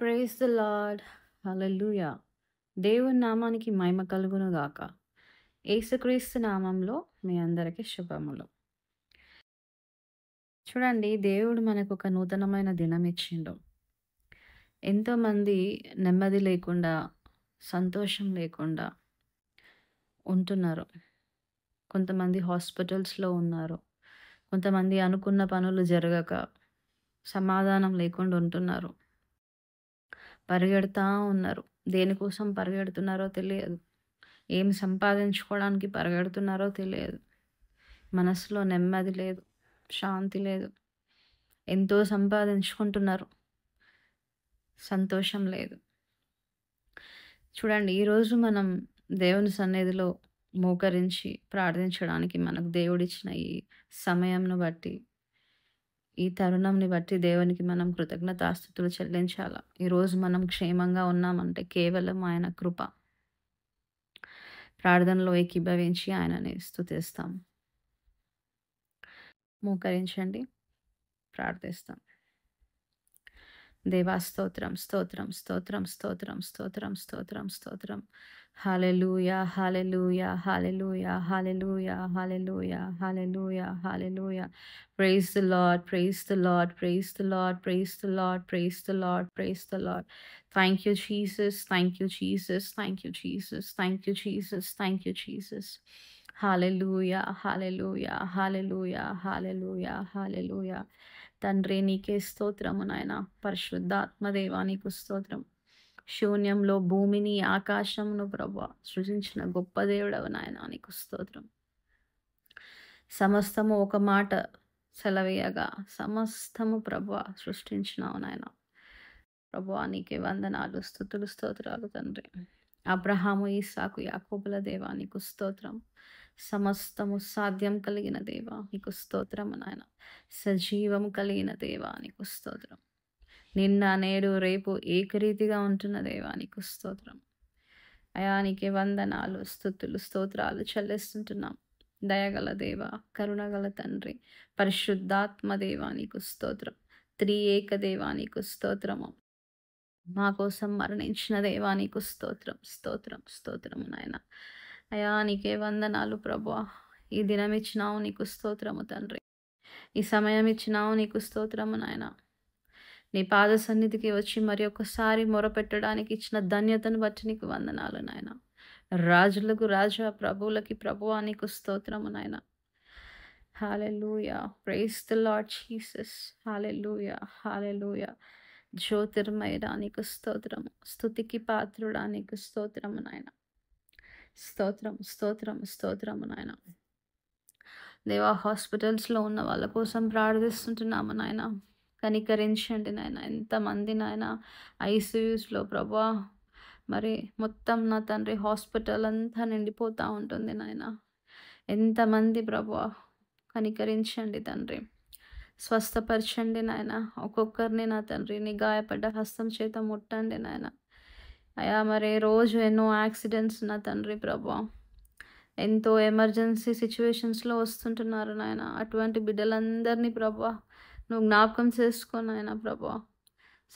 Praise the lord. హల్లెలూయా! దేవుని నామానికి మహిమ కలుగును గాక. యేసుక్రీస్తు నామంలో మీ అందరికీ శుభములు. చూడండి, దేవుడు మనకొక నూతనమైన దినం ఇచ్చిండు. ఎంతోమంది నెమ్మది లేకుండా, సంతోషం లేకుండా ఉంటున్నారు. కొంతమంది హాస్పిటల్స్‌లో ఉన్నారు. కొంతమంది అనుకున్న పనులు జరగక, సమాధానం లేకుండా ఉంటున్నారు. పరిగెడతా ఉన్నారు. దేనికోసం పరిగెడుతున్నారో తెలియదు. ఏం సంపాదించుకోవడానికి పరిగెడుతున్నారో తెలియదు. మనసులో నెమ్మది లేదు. శాంతి లేదు. ఎంతో సంపాదించుకుంటున్నారు. సంతోషం లేదు. చూడండి, ఈరోజు మనం దేవుని సన్నిధిలో మోకరించి ప్రార్థించడానికి మనకు దేవుడిచ్చిన ఈ సమయంను బట్టి, ఈ తరుణంని బట్టి దేవునికి మనం కృతజ్ఞతాస్తుతులు చెల్లించాల. ఈరోజు మనం క్షేమంగా ఉన్నామంటే కేవలం ఆయన కృప. ప్రార్థనలో ఏకీభవించి ఆయనని స్తుతిస్తాం. మోకరించండి, ప్రార్థిస్తాం. దేవా స్తోత్రం, స్తోత్రం, స్తోత్రం, స్తోత్రం, స్తోత్రం, స్తోత్రం, స్తోత్రం. Hallelujah, hallelujah, hallelujah, hallelujah, hallelujah, hallelujah, hallelujah. Praise the Lord, praise the Lord, praise the Lord, praise the Lord, praise the Lord, praise the Lord. Thank you Jesus, thank you Jesus, thank you Jesus, thank you Jesus, thank you Jesus. Hallelujah, hallelujah, hallelujah, hallelujah, hallelujah. తండ్రి నీకే స్తోత్రము నాయన. పరిశుద్ధాత్మ దేవా నీకు స్తోత్రం. శూన్యంలో భూమిని ఆకాశమును ప్రభువా సృజించిన గొప్ప దేవుడవు నాయన నీకు స్తోత్రం. సమస్తము ఒక మాట సెలవేయగా సమస్తము ప్రభువా సృష్టించినావు నాయన. ప్రభువా నీకే వందనాలు, స్తుతులు, స్తోత్రాలు తండ్రి. అబ్రహాము, ఇస్సాకు, యాకోబుల దేవా నీకు స్తోత్రం. సమస్తము సాధ్యం కలిగిన దేవా నీకు స్తోత్రము నాయన. సజీవము కలిగిన దేవా నీకు స్తోత్రం. నిన్న నేడు రేపు ఏకరీతిగా ఉంటున్న దేవా నీకు స్తోత్రం. అయా నీకే వందనాలు, స్తుతులు, స్తోత్రాలు చెల్లిస్తుంటున్నాం. దయగల దేవ, కరుణగల తండ్రి, పరిశుద్ధాత్మ దేవా నీకు స్తోత్రం. త్రియేక దేవా నీకు స్తోత్రము. మా కోసం మరణించిన దేవా నీకు స్తోత్రం, స్తోత్రం, స్తోత్రము నాయన. అయా నీకే వందనాలు ప్రభువా. ఈ దినం ఇచ్చినావు నీకు స్తోత్రము తండ్రి. ఈ సమయం ఇచ్చినావు నీకు స్తోత్రము నాయన. నీ పాద సన్నిధికి వచ్చి మరి ఒకసారి మొరపెట్టడానికి ఇచ్చిన ధన్యతను బట్టి నీకు వందనాలు నాయన. రాజులకు రాజా, ప్రభువులకి ప్రభువా నీకు స్తోత్రము నాయన. హల్లెలూయా, praise the lord Jesus. Hallelujah, హల్లెలూయా. జ్యోతిర్మయుడా నీకు స్తోత్రము. స్తుతికి పాత్రుడా నీకు స్తోత్రము నాయన. స్తోత్రం, స్తోత్రం, స్తోత్రము నాయన. దేవా, హాస్పిటల్స్లో ఉన్న వాళ్ళ కోసం ప్రార్థిస్తుంటున్నాము నాయన. కనికరించండి నాయన. ఎంతమంది నాయన ఐసీయూస్లో ప్రభువా, మరి మొత్తం నా తండ్రి హాస్పిటల్ అంతా నిండిపోతూ ఉంటుంది నాయన. ఎంతమంది ప్రభువా, కనికరించండి తండ్రి. స్వస్థపరచండి నాయన. ఒక్కొక్కరిని నా తండ్రి నీ గాయపడ్డ హస్తం చేత ముట్టండి నాయన. అయా మరి రోజు ఎన్నో యాక్సిడెంట్స్ నా తండ్రి ప్రభువా, ఎంతో ఎమర్జెన్సీ సిచ్యువేషన్స్లో వస్తుంటున్నారు నాయన. అటువంటి బిడ్డలందరినీ ప్రభువా నువ్వు జ్ఞాపకం చేసుకో నాయన. ప్రభువా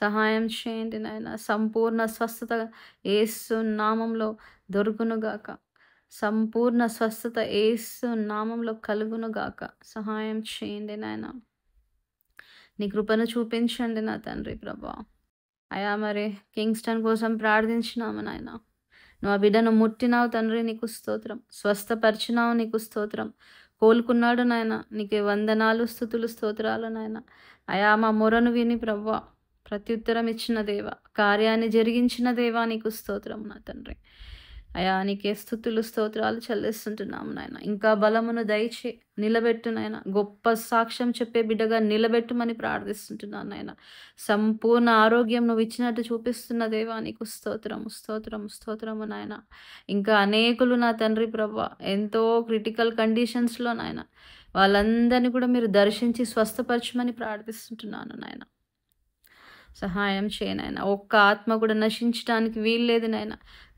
సహాయం చేయండి నాయన. సంపూర్ణ స్వస్థత యేసు నామంలో దొరుకునుగాక. సంపూర్ణ స్వస్థత యేసు నామంలో కలుగునుగాక. సహాయం చేయండి నాయన. నీ కృపను చూపించండి నా తండ్రి ప్రభువా. అయా మరి కింగ్స్టన్ కోసం ప్రార్థించినాము నాయన. నువ్వు ఆ బిడ్డను ముట్టినావు తండ్రి, నీకు స్తోత్రం. స్వస్థపరిచినావు, నీకు స్తోత్రం. కోలుకున్నాడు నాయన, నీకే వందనాలు, స్తుతులు, స్తోత్రాలు నాయన. అయా మా మొరను విని ప్రభువా ప్రత్యుత్తరం ఇచ్చిన దేవా, కార్యాన్ని జరిగించిన దేవా నీకు స్తోత్రం నా తండ్రి. అయా నీకే స్తుతులు, స్తోత్రాలు చెల్లిస్తుంటున్నాము నాయన. ఇంకా బలమును దయచే నిలబెట్టు నాయన. గొప్ప సాక్ష్యం చెప్పే బిడ్డగా నిలబెట్టుమని ప్రార్థిస్తుంటున్నాను నాయన. సంపూర్ణ ఆరోగ్యం నువ్వు ఇచ్చినట్టు చూపిస్తున్న దేవా నీకు స్తోత్రము, స్తోత్రము, స్తోత్రము నాయన. ఇంకా అనేకులు నా తండ్రి ప్రభువా ఎంతో క్రిటికల్ కండిషన్స్లో నాయన, వాళ్ళందరినీ కూడా మీరు దర్శించి స్వస్థపరచమని ప్రార్థిస్తుంటున్నాను నాయన. సహాయం చేయనైనా. ఒక్క ఆత్మ కూడా నశించడానికి వీల్లేదు నాయన.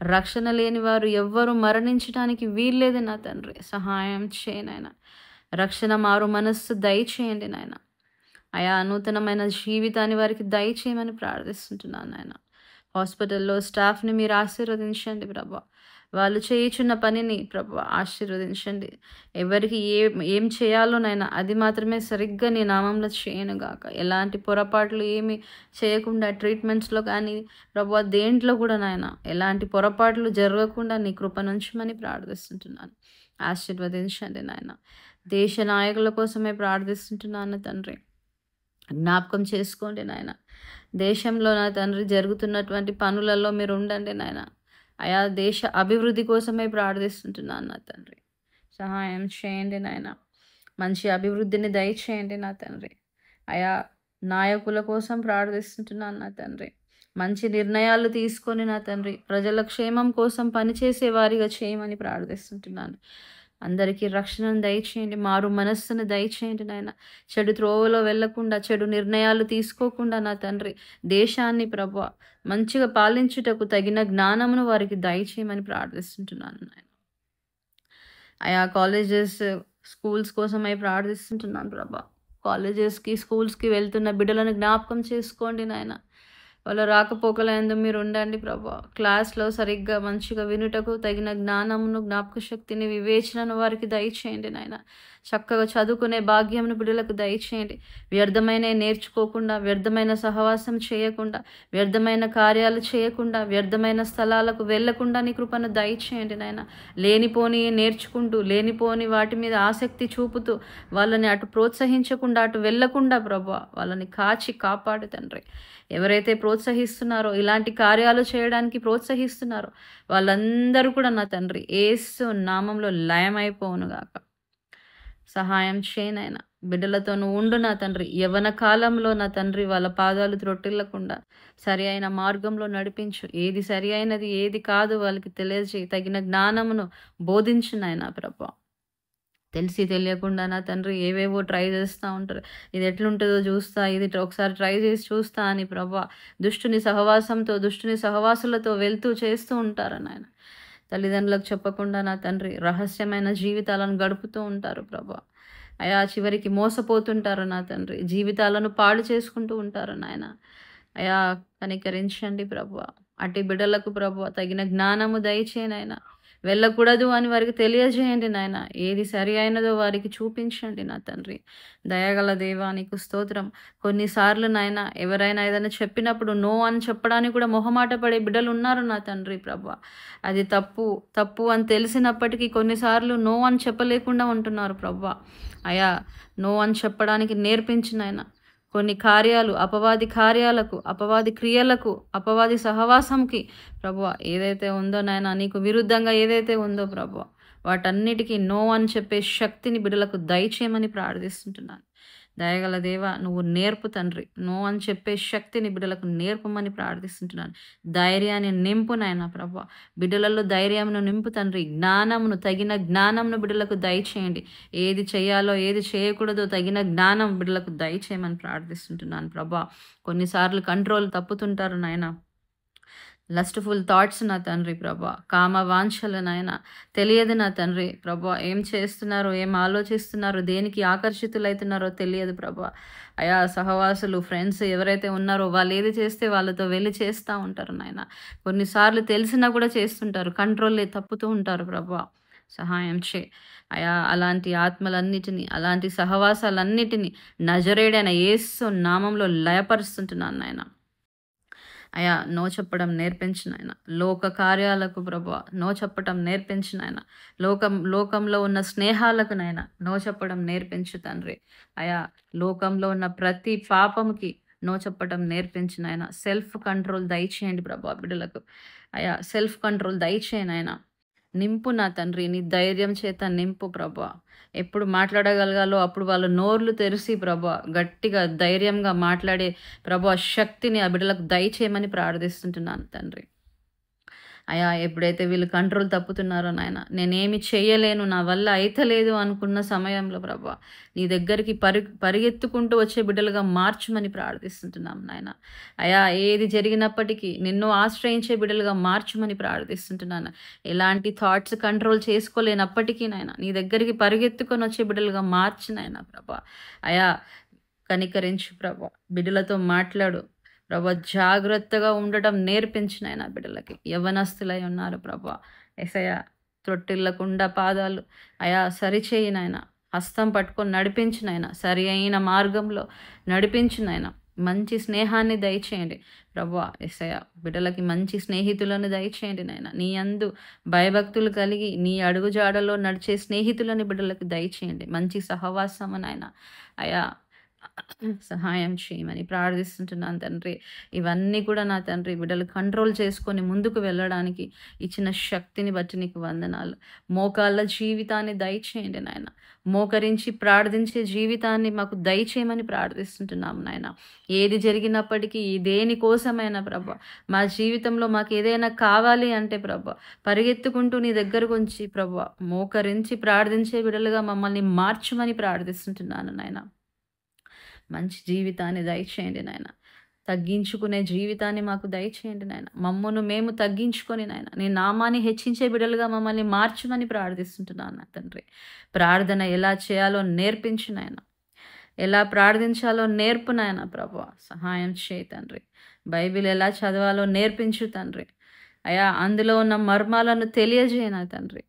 రక్షణ లేని వారు ఎవ్వరూ మరణించడానికి వీల్లేదు నా తండ్రి. సహాయం చేయనైనా. రక్షణ మారు మనస్సు దయచేయండి నాయన. అయా నూతనమైన జీవితాన్ని వారికి దయచేయమని ప్రార్థిస్తుంటున్నాను నాయన. హాస్పిటల్‌లో స్టాఫ్‌ని మీరు ఆశీర్వదించండి ప్రభా. వాళ్ళు చేయుచున్న పనిని ప్రభా ఆశీర్వదించండి. ఎవరికి ఏం చేయాలో నాయన అది మాత్రమే సరిగ్గా నీ నామంలో చేయనుగాక. ఎలాంటి పొరపాట్లు ఏమి చేయకుండా ట్రీట్మెంట్స్‌లో కానీ ప్రభా దేంట్లో కూడా నాయన ఎలాంటి పొరపాట్లు జరగకుండా నీ కృపనుంచమని ప్రార్థిస్తుంటున్నాను. ఆశీర్వదించండి నాయన. దేశ నాయకుల కోసమే ప్రార్థిస్తుంటున్నాను తండ్రి. జ్ఞాపకం చేసుకోండి నాయన. దేశంలో నా తండ్రి జరుగుతున్నటువంటి పనులలో మీరు ఉండండి నాయన. ఆయా దేశ అభివృద్ధి కోసమే ప్రార్థిస్తుంటున్నాను నా తండ్రి. సహాయం చేయండి నాయన. మంచి అభివృద్ధిని దయచేయండి నా తండ్రి. ఆయా నాయకుల కోసం ప్రార్థిస్తుంటున్నాను నా తండ్రి. మంచి నిర్ణయాలు తీసుకొని నా తండ్రి ప్రజల క్షేమం కోసం పనిచేసే వారిగా చేయమని ప్రార్థిస్తుంటున్నాను. అందరికీ రక్షణను దయచేయండి. మారు మనస్సును దయచేయండి నాయన. చెడు త్రోవలో వెళ్ళకుండా చెడు నిర్ణయాలు తీసుకోకుండా నా తండ్రి దేశాన్ని ప్రభువా మంచిగా పాలించుటకు తగిన జ్ఞానమును వారికి దయచేయమని ప్రార్థిస్తుంటున్నాను నాయన. ఆయా కాలేజెస్, స్కూల్స్ కోసమై ప్రార్థిస్తుంటున్నాను ప్రభా. కాలేజెస్‌కి, స్కూల్స్‌కి వెళ్తున్న బిడ్డలను జ్ఞాపకం చేసుకోండి నాయన. వాళ్ళ రాకపోకలందు మీరు ఉండండి ప్రభా. క్లాస్‌లో సరిగ్గా మంచిగా వినుటకు తగిన జ్ఞానమును, జ్ఞాపక శక్తిని, వివేచనను వారికి దయచేయండి నాయన. చక్కగా చదువుకునే భాగ్యమును బిడ్డలకు దయచేయండి. వ్యర్థమైనవి నేర్చుకోకుండా, వ్యర్థమైన సహవాసం చేయకుండా, వ్యర్థమైన కార్యాలు చేయకుండా, వ్యర్థమైన స్థలాలకు వెళ్ళకుండా నీ కృపను దయచేయండి నాయన. లేనిపోని నేర్చుకుంటూ, లేనిపోని వాటి మీద ఆసక్తి చూపుతూ, వాళ్ళని అటు ప్రోత్సహించకుండా, అటు వెళ్ళకుండా ప్రభువా వాళ్ళని కాచి కాపాడు తండ్రి. ఎవరైతే ప్రోత్సహిస్తున్నారో, ఇలాంటి కార్యాలు చేయడానికి ప్రోత్సహిస్తున్నారో వాళ్ళందరూ కూడా నా తండ్రి యేసు నామంలో లయమైపోవునుగాక. సహాయం చేయనైనా బిడ్డలతో నువ్వు ఉండు నా తండ్రి. యవ్వన కాలంలో నా తండ్రి వాళ్ళ పాదాలు త్రొట్టిల్లకుండా సరి అయిన మార్గంలో నడిపించు. ఏది సరి అయినది ఏది కాదు వాళ్ళకి తెలియజేయి. తగిన జ్ఞానమును బోధించు నాయనా ప్రభా. తెలిసి తెలియకుండా నా తండ్రి ఏవేవో ట్రై చేస్తూ ఉంటారు. ఇది ఎట్లుంటుందో చూస్తా, ఇది ఒకసారి ట్రై చేసి చూస్తా అని ప్రభా దుష్టుని సహవాసంతో, దుష్టుని సహవాసులతో వెళ్తూ చేస్తూ ఉంటారు నాయన. తల్లిదండ్రులకు చెప్పకుండా నా తండ్రి రహస్యమైన జీవితాలను గడుపుతూ ఉంటారు ప్రభా. అయా చివరికి మోసపోతుంటారు నా తండ్రి. జీవితాలను పాడు చేసుకుంటూ ఉంటారు నాయన. అయా కనికరించండి ప్రభువా. అట్టి బిడ్డలకు ప్రభువా తగిన జ్ఞానము దయచేయనైనా. వెళ్ళకూడదు అని వారికి తెలియజేయండి నాయన. ఏది సరి అయినదో వారికి చూపించండి నా తండ్రి. దయగల దేవా నీకు స్తోత్రం. కొన్నిసార్లు నాయన ఎవరైనా ఏదైనా చెప్పినప్పుడు నో అని చెప్పడానికి కూడా మొహమాట పడే బిడ్డలు ఉన్నారు నా తండ్రి ప్రభా. అది తప్పు అని తెలిసినప్పటికీ కొన్నిసార్లు నో అని చెప్పలేకుండా ఉంటున్నారు ప్రభా. అయా నో అని చెప్పడానికి నేర్పించు నాయన. కొన్ని కార్యాలు అపవాది కార్యాలకు, అపవాది క్రియలకు, అపవాది సహవాసంకి ప్రభువా ఏదైతే ఉందో నాయన నీకు విరుద్ధంగా ఏదైతే ఉందో ప్రభువా వాటన్నిటికీ నో అని చెప్పే శక్తిని బిడ్డలకు దయచేయమని ప్రార్థిస్తుంటున్నాను. దయగల దేవా నువ్వు నేర్పు తండ్రి. నో అని చెప్పే శక్తిని బిడ్డలకు నేర్పమని ప్రార్థిస్తుంటున్నాను. ధైర్యాన్ని నింపు నాయన ప్రభువా. బిడ్డలలో ధైర్యమును నింపు తండ్రి. తగిన జ్ఞానమును బిడ్డలకు దయచేయండి. ఏది చేయాలో ఏది చేయకూడదో తగిన జ్ఞానం బిడ్డలకు దయచేయమని ప్రార్థిస్తుంటున్నాను ప్రభా. కొన్నిసార్లు కంట్రోల్ తప్పుతుంటారు నాయన. లస్ట్ఫుల్ థాట్స్ నా తండ్రి ప్రభా. కామ వాంఛలు నాయన తెలియదు నా తండ్రి ప్రభా. ఏం చేస్తున్నారో, ఏం ఆలోచిస్తున్నారో, దేనికి ఆకర్షితులవుతున్నారో తెలియదు ప్రభా. అయా సహవాసులు, ఫ్రెండ్స్ ఎవరైతే ఉన్నారో వాళ్ళు ఏది చేస్తే వాళ్ళతో వెళ్ళి చేస్తూ ఉంటారు నాయన. కొన్నిసార్లు తెలిసినా కూడా చేస్తుంటారు. కంట్రోల్ తప్పుతూ ఉంటారు ప్రభా. సహాయం చే అయా అలాంటి ఆత్మలన్నిటినీ, అలాంటి సహవాసాలన్నిటినీ నజరేడైన యేసు నామంలో లయపరుస్తుంటున్నాను నాయన. అయా నో చెప్పడం నేర్పించిన ఆయన. లోక కార్యాలకు ప్రభువా నో చెప్పడం నేర్పించిన ఆయన. లోకంలో ఉన్న స్నేహాలకు నాయన నో చెప్పడం నేర్పించు తండ్రి. అయా లోకంలో ఉన్న ప్రతి పాపంకి నో చెప్పడం నేర్పించిన ఆయన. సెల్ఫ్ కంట్రోల్ దయచేయండి ప్రభా బిడ్డలకు. అయా సెల్ఫ్ కంట్రోల్ దయచేయను ఆయన. నింపు నా తండ్రి నీ ధైర్యం చేత నింపు ప్రభా. ఎప్పుడు మాట్లాడగలగాలో అప్పుడు వాళ్ళు నోర్లు తెరిసి ప్రభా గట్టిగా ధైర్యంగా మాట్లాడే ప్రభా శక్తిని ఆ బిడ్డలకు దయచేయమని ప్రార్థిస్తుంటున్నాను తండ్రి. అయా ఎప్పుడైతే వీళ్ళు కంట్రోల్ తప్పుతున్నారో నాయన నేనేమి చేయలేను, నా వల్ల అయితలేదు అనుకున్న సమయంలో ప్రభా నీ దగ్గరికి పరిగెత్తుకుంటూ వచ్చే బిడ్డలుగా మార్చమని ప్రార్థిస్తుంటున్నాం నాయన. అయా ఏది జరిగినప్పటికీ నిన్ను ఆశ్రయించే బిడ్డలుగా మార్చమని ప్రార్థిస్తుంటున్నాను. ఎలాంటి థాట్స్ కంట్రోల్ చేసుకోలేనప్పటికీ నాయన నీ దగ్గరికి పరిగెత్తుకొని వచ్చే బిడ్డలుగా మార్చినాయన ప్రభా. అయా కనికరించు ప్రభా. బిడ్డలతో మాట్లాడు ప్రభా. జాగ్రత్తగా ఉండటం నేర్పించు నాయన బిడ్డలకి. యవ్వనస్తులై ఉన్నారు ప్రభా. యేసయ్య త్రొట్టిల్లకుండా పాదాలు అయా సరిచేయి నాయన. హస్తం పట్టుకొని నడిపించు నాయన. సరి అయిన మార్గంలో నడిపించు నాయన. మంచి స్నేహాన్ని దయచేయండి ప్రభా. యేసయ్య బిడ్డలకి మంచి స్నేహితులను దయచేయండి నాయన. నీ యందు భయభక్తులు కలిగి నీ అడుగుజాడలో నడిచే స్నేహితులని బిడ్డలకు దయచేయండి. మంచి సహవాసము నాయన అయా సహాయం చేయమని ప్రార్థిస్తుంటున్నాను తండ్రి. ఇవన్నీ కూడా నా తండ్రి బిడ్డలు కంట్రోల్ చేసుకొని ముందుకు వెళ్ళడానికి ఇచ్చిన శక్తిని బట్టి నీకు వందనాలు. మోకాళ్ళ జీవితాన్ని దయచేయండి నాయన. మోకరించి ప్రార్థించే జీవితాన్ని మాకు దయచేయమని ప్రార్థిస్తుంటున్నాము నాయన. ఏది జరిగినప్పటికీ దేనికోసమైనా ప్రభా మా జీవితంలో మాకు ఏదైనా కావాలి అంటే ప్రభా పరిగెత్తుకుంటూ నీ దగ్గరకు వచ్చి ప్రభా మోకరించి ప్రార్థించే బిడ్డలుగా మమ్మల్ని మార్చమని ప్రార్థిస్తుంటున్నాను నాయన. మంచి జీవితాన్ని దయచేయండి నాయన. తగ్గించుకునే జీవితాన్ని మాకు దయచేయండి నాయన. మమ్మను మేము తగ్గించుకొని నాయన నీ నామాన్ని హెచ్చించే బిడ్డలుగా మమ్మల్ని మార్చమని ప్రార్థిస్తుంటున్నాను తండ్రి. ప్రార్థన ఎలా చేయాలో నేర్పించు నాయన. ఎలా ప్రార్థించాలో నేర్పు నాయన ప్రభా. సహాయం చేయి తండ్రి. బైబిల్ ఎలా చదవాలో నేర్పించు తండ్రి. అయా అందులో ఉన్న మర్మాలను తెలియజేయనా తండ్రి.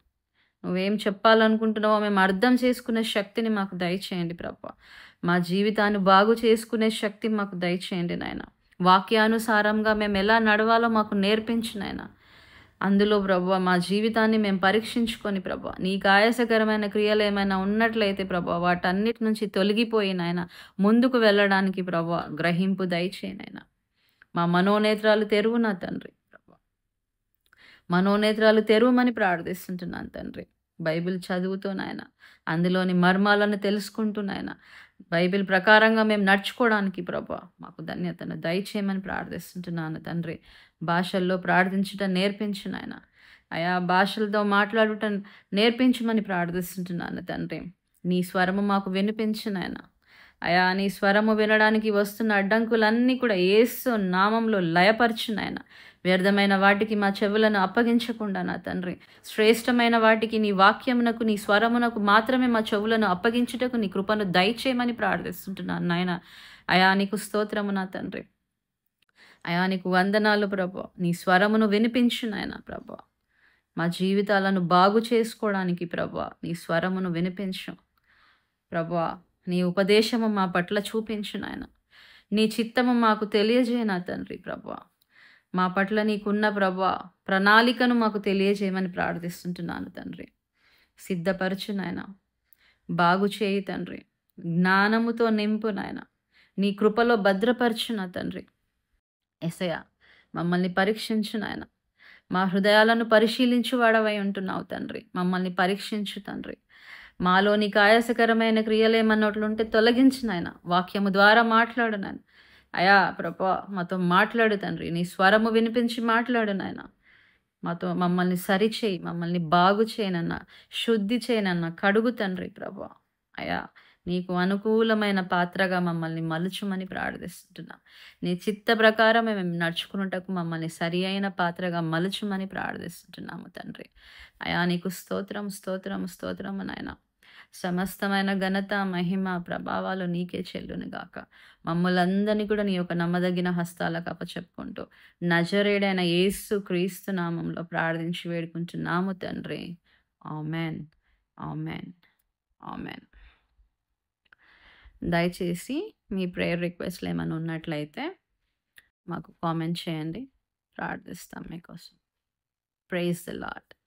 నువ్వేం చెప్పాలనుకుంటున్నావో మేము అర్థం చేసుకునే శక్తిని మాకు దయచేయండి ప్రభా. మా జీవితాన్ని బాగు చేసుకునే శక్తి మాకు దయచేయండి నాయన. వాక్యానుసారంగా మేము ఎలా నడవాలో మాకు నేర్పించు నాయన. అందులో ప్రభా మా జీవితాన్ని మేము పరీక్షించుకొని ప్రభా నీకు ఆయాసకరమైన క్రియలు ఏమైనా ఉన్నట్లయితే ప్రభా వాటన్నిటి నుంచి తొలగిపోయి నాయన ముందుకు వెళ్ళడానికి ప్రభా గ్రహింపు దయచేయనైనా. మా మనోనేత్రాలు తెరువు నా తండ్రి ప్రభా. మనోనేత్రాలు తెరువమని ప్రార్థిస్తుంటున్నాను తండ్రి. బైబిల్ చదువుతూ నాయన అందులోని మర్మాలను తెలుసుకుంటూ నాయన బైబిల్ ప్రకారంగా మేము నడుచుకోవడానికి ప్రభా మాకు ధన్యతను దయచేయమని ప్రార్థిస్తుంటున్నాను తండ్రి. భాషల్లో ప్రార్థించటం నేర్పించు నాయన. ఆయా భాషలతో మాట్లాడటం నేర్పించమని ప్రార్థిస్తుంటున్నాను తండ్రి. నీ స్వరము మాకు వినిపించు నాయన. అయా నీ స్వరము వినడానికి వస్తున్న అడ్డంకులన్నీ కూడా యేసు నామంలో లయపరచు నాయన. వ్యర్థమైన వాటికి మా చెవులను అప్పగించకుండా నా తండ్రి శ్రేష్టమైన వాటికి నీ వాక్యమునకు నీ స్వరమునకు మాత్రమే మా చెవులను అప్పగించుటకు నీ కృపను దయచేయమని ప్రార్థిస్తుంటున్నాను నాయన. అయా నీకు స్తోత్రము నా తండ్రి. అయా నీకు వందనాలు ప్రభా. నీ స్వరమును వినిపించు నాయన ప్రభా. మా జీవితాలను బాగు చేసుకోవడానికి ప్రభా నీ స్వరమును వినిపించు ప్రభా. నీ ఉపదేశము మా పట్ల చూపించు నాయన. నీ చిత్తము మాకు తెలియజేయనా తండ్రి ప్రభా. మా పట్ల నీకున్న ప్రభా ప్రణాళికను మాకు తెలియజేయమని ప్రార్థిస్తుంటున్నాను తండ్రి. సిద్ధపరచు నాయన. బాగు చేయి తండ్రి. జ్ఞానముతో నింపు నాయన. నీ కృపలో భద్రపరచు నా తండ్రి. యేసయ్య మమ్మల్ని పరీక్షించు నాయన. మా హృదయాలను పరిశీలించు వాడవై ఉంటున్నావు తండ్రి. మమ్మల్ని పరీక్షించు తండ్రి. మాలో నీకు ఆయాసకరమైన క్రియలేమన్నట్లుంటే తొలగించు నాయన. వాక్యము ద్వారా మాట్లాడు నాయన. అయా ప్రభా మాతో మాట్లాడు తండ్రి. నీ స్వరము వినిపించి మాట్లాడు నాయన. మాతో మమ్మల్ని సరిచేయి. మమ్మల్ని బాగు చేయనన్న శుద్ధి చేయనన్న కడుగు తండ్రి ప్రభా. అయా నీకు అనుకూలమైన పాత్రగా మమ్మల్ని మలుచుమని ప్రార్థిస్తుంటున్నా. నీ చిత్త ప్రకారం మేము నడుచుకున్నటకు మమ్మల్ని సరి అయిన పాత్రగా మలుచుమని ప్రార్థిస్తుంటున్నాము తండ్రి. అయా నీకు స్తోత్రం స్తోత్రం స్తోత్రము నాయన. సమస్తమైన ఘనత మహిమ ప్రభావాలు నీకే చెల్లునుగాక. మమ్మల్ందరినీ కూడా నీ యొక్క నమ్మదగిన హస్తాలకు అప్పచెప్పుకుంటూ నజరేడైన యేసు క్రీస్తు నామంలో ప్రార్థించి వేడుకుంటున్నాము తండ్రి. Amen amen amen. దయచేసి మీ ప్రేయర్ రిక్వెస్ట్లు ఏమైనా ఉన్నట్లయితే మాకు కామెంట్ చేయండి. ప్రార్థిస్తాం మీకోసం. Praise the lord.